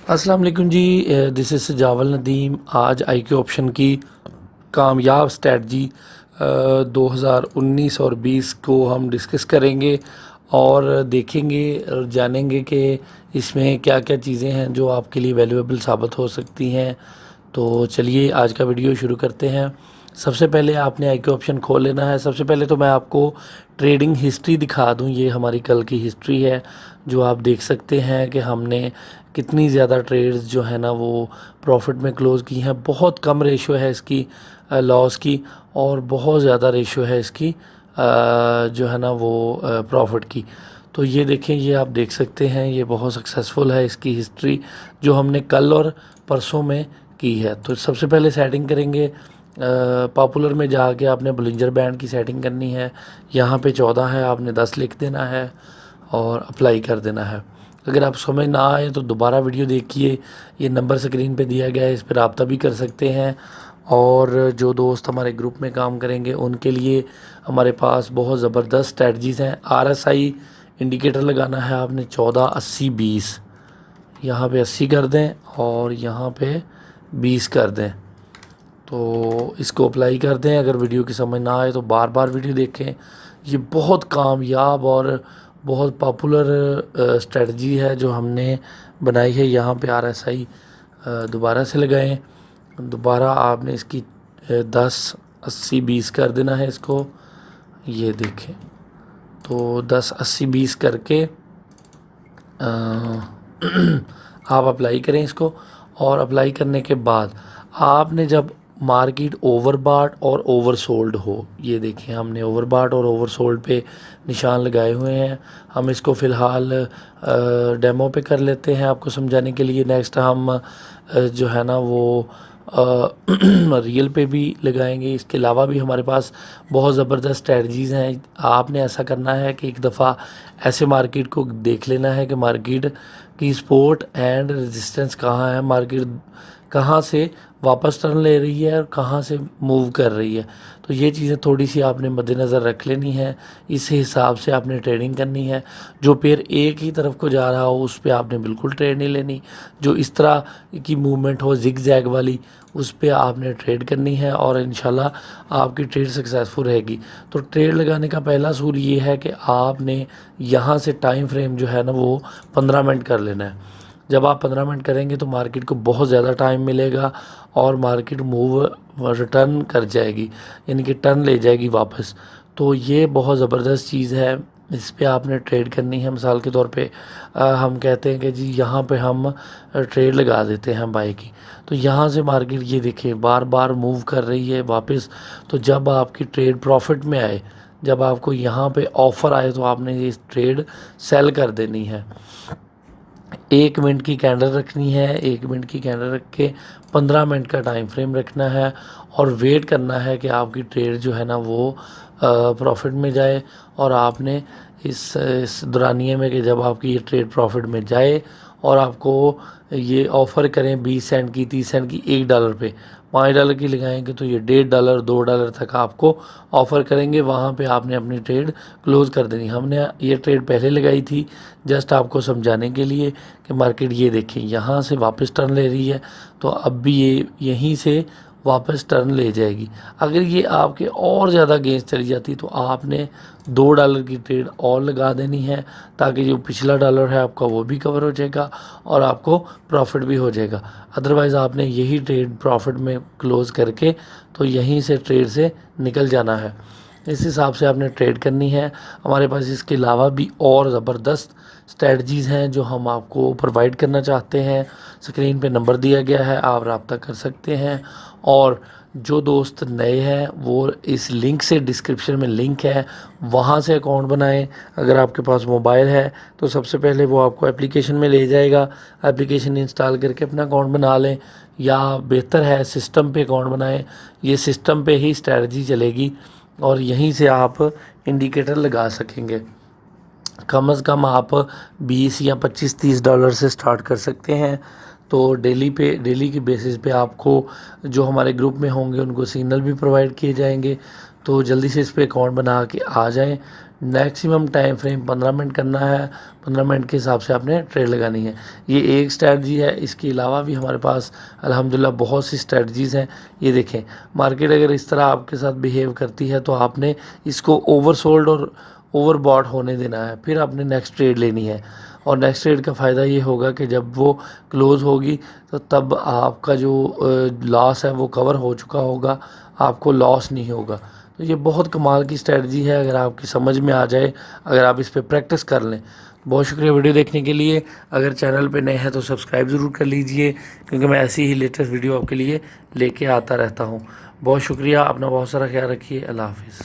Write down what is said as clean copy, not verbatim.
अस्सलाम वालेकुम जी। This is जावल नदीम। आज IQ ऑप्शन की कामयाब स्ट्रेटजी 2019 और 20 को हम डिस्कस करेंगे और देखेंगे और जानेंगे कि इसमें क्या क्या चीज़ें हैं जो आपके लिए वैल्यूएबल साबित हो सकती हैं। तो चलिए आज का वीडियो शुरू करते हैं। सबसे पहले आपने IQ ऑप्शन खोल लेना है। सबसे पहले तो मैं आपको ट्रेडिंग हिस्ट्री दिखा दूं। ये हमारी कल की हिस्ट्री है जो आप देख सकते हैं कि हमने कितनी ज़्यादा ट्रेड्स जो है ना वो प्रॉफिट में क्लोज़ की हैं। बहुत कम रेशो है इसकी लॉस की और बहुत ज़्यादा रेशो है इसकी जो है ना वो प्रॉफिट की। तो ये देखें, ये आप देख सकते हैं, ये बहुत सक्सेसफुल है इसकी हिस्ट्री जो हमने कल और परसों में की है। तो सबसे पहले सेटिंग करेंगे। पॉपुलर में जाके आपने बोलिंजर बैंड की सेटिंग करनी है। यहाँ पे 14 है, आपने 10 लिख देना है और अप्लाई कर देना है। अगर आप समझ ना आए तो दोबारा वीडियो देखिए, ये नंबर स्क्रीन पे दिया गया है, इस पर रब्ता भी कर सकते हैं। और जो दोस्त हमारे ग्रुप में काम करेंगे उनके लिए हमारे पास बहुत ज़बरदस्त स्ट्रेटजीज़ हैं। RSI इंडिकेटर लगाना है आपने 14 80 20। यहाँ पे 80 कर दें और यहाँ पे 20 कर दें। तो इसको अप्लाई कर दें। अगर वीडियो की समझ ना आए तो बार बार वीडियो देखें। ये बहुत कामयाब और बहुत पॉपुलर स्ट्रेटजी है जो हमने बनाई है। यहाँ पे RSI दोबारा से लगाएं। दोबारा आपने इसकी 10 80 20 कर देना है इसको। ये देखें, तो 10 80 20 करके आप अप्लाई करें इसको। और अप्लाई करने के बाद आपने जब मार्केट ओवरबॉट और ओवरसोल्ड हो, ये देखें हमने ओवरबॉट और ओवरसोल्ड पे निशान लगाए हुए हैं। हम इसको फ़िलहाल डेमो पे कर लेते हैं आपको समझाने के लिए। नेक्स्ट हम जो है ना वो रियल पे भी लगाएंगे। इसके अलावा भी हमारे पास बहुत ज़बरदस्त स्ट्रेटजीज़ हैं। आपने ऐसा करना है कि एक दफ़ा ऐसे मार्केट को देख लेना है कि मार्केट की सपोर्ट एंड रेजिस्टेंस कहाँ है, मार्केट कहाँ से वापस टर्न ले रही है और कहाँ से मूव कर रही है। तो ये चीज़ें थोड़ी सी आपने मद्देनज़र रख लेनी है। इस हिसाब से आपने ट्रेडिंग करनी है। जो पेयर एक ही तरफ को जा रहा हो उस पर आपने बिल्कुल ट्रेड नहीं लेनी। जो इस तरह की मूवमेंट हो जिग जैग वाली, उस पर आपने ट्रेड करनी है और इंशाल्लाह आपकी ट्रेड सक्सेसफुल रहेगी। तो ट्रेड लगाने का पहला असूल ये है कि आपने यहाँ से टाइम फ्रेम जो है ना वो 15 मिनट कर लेना है। जब आप 15 मिनट करेंगे तो मार्केट को बहुत ज़्यादा टाइम मिलेगा और मार्केट मूव रिटर्न कर जाएगी, यानी कि टर्न ले जाएगी वापस। तो ये बहुत ज़बरदस्त चीज़ है, इस पे आपने ट्रेड करनी है। मिसाल के तौर पे हम कहते हैं कि जी यहाँ पे हम ट्रेड लगा देते हैं बाई की। तो यहाँ से मार्केट ये देखें बार बार मूव कर रही है वापस। तो जब आपकी ट्रेड प्रॉफिट में आए, जब आपको यहाँ पे ऑफ़र आए तो आपने ये ट्रेड सेल कर देनी है। 1 मिनट की कैंडल रखनी है। 1 मिनट की कैंडल रख के 15 मिनट का टाइम फ्रेम रखना है और वेट करना है कि आपकी ट्रेड जो है ना वो प्रॉफिट में जाए। और आपने इस दौरानिए में कि जब आपकी ये ट्रेड प्रॉफिट में जाए और आपको ये ऑफ़र करें 20 सेंट की, 30 सेंट की, $1 पे, $5 की लगाएंगे तो ये $1.5 $2 तक आपको ऑफ़र करेंगे। वहाँ पे आपने अपनी ट्रेड क्लोज़ कर देनी। हमने ये ट्रेड पहले लगाई थी जस्ट आपको समझाने के लिए कि मार्केट ये देखें यहाँ से वापस टर्न ले रही है। तो अब भी ये यहीं से वापस टर्न ले जाएगी। अगर ये आपके और ज़्यादा अगेंस्ट चली जाती तो आपने $2 की ट्रेड और लगा देनी है ताकि जो पिछला डॉलर है आपका वो भी कवर हो जाएगा और आपको प्रॉफिट भी हो जाएगा। अदरवाइज़ आपने यही ट्रेड प्रॉफिट में क्लोज़ करके तो यहीं से ट्रेड से निकल जाना है। इस हिसाब से आपने ट्रेड करनी है। हमारे पास इसके अलावा भी और ज़बरदस्त स्ट्रेटजीज़ हैं जो हम आपको प्रोवाइड करना चाहते हैं। स्क्रीन पे नंबर दिया गया है, आप रब्ता कर सकते हैं। और जो दोस्त नए हैं वो इस लिंक से, डिस्क्रिप्शन में लिंक है, वहाँ से अकाउंट बनाएं। अगर आपके पास मोबाइल है तो सबसे पहले वो आपको एप्लीकेशन में ले जाएगा। एप्लीकेशन इंस्टॉल करके अपना अकाउंट बना लें, या बेहतर है सिस्टम पे अकाउंट बनाएं। ये सिस्टम पे ही स्ट्रेटजी चलेगी और यहीं से आप इंडिकेटर लगा सकेंगे। कम से कम आप 20 या 25 $30 से स्टार्ट कर सकते हैं। तो डेली की बेसिस पे आपको जो हमारे ग्रुप में होंगे उनको सिग्नल भी प्रोवाइड किए जाएंगे। तो जल्दी से इस पर अकाउंट बना के आ जाएं। मैक्सिमम टाइम फ्रेम 15 मिनट करना है, 15 मिनट के हिसाब से आपने ट्रेड लगानी है। ये एक स्ट्रैटजी है, इसके अलावा भी हमारे पास अल्हम्दुलिल्लाह बहुत सी स्ट्रैटजीज़ हैं। ये देखें, मार्केट अगर इस तरह आपके साथ बिहेव करती है तो आपने इसको ओवरसोल्ड और ओवरबॉट होने देना है, फिर आपने नेक्स्ट ट्रेड लेनी है। और नेक्स्ट ट्रेड का फ़ायदा ये होगा कि जब वो क्लोज़ होगी तो तब आपका जो लॉस है वो कवर हो चुका होगा, आपको लॉस नहीं होगा। तो ये बहुत कमाल की स्ट्रेटजी है, अगर आपकी समझ में आ जाए, अगर आप इस पर प्रैक्टिस कर लें। बहुत शुक्रिया वीडियो देखने के लिए। अगर चैनल पे नए हैं तो सब्सक्राइब ज़रूर कर लीजिए, क्योंकि मैं ऐसी ही लेटेस्ट वीडियो आपके लिए लेके आता रहता हूँ। बहुत शुक्रिया, अपना बहुत सारा ख्याल रखिए। अल्लाह हाफिज़।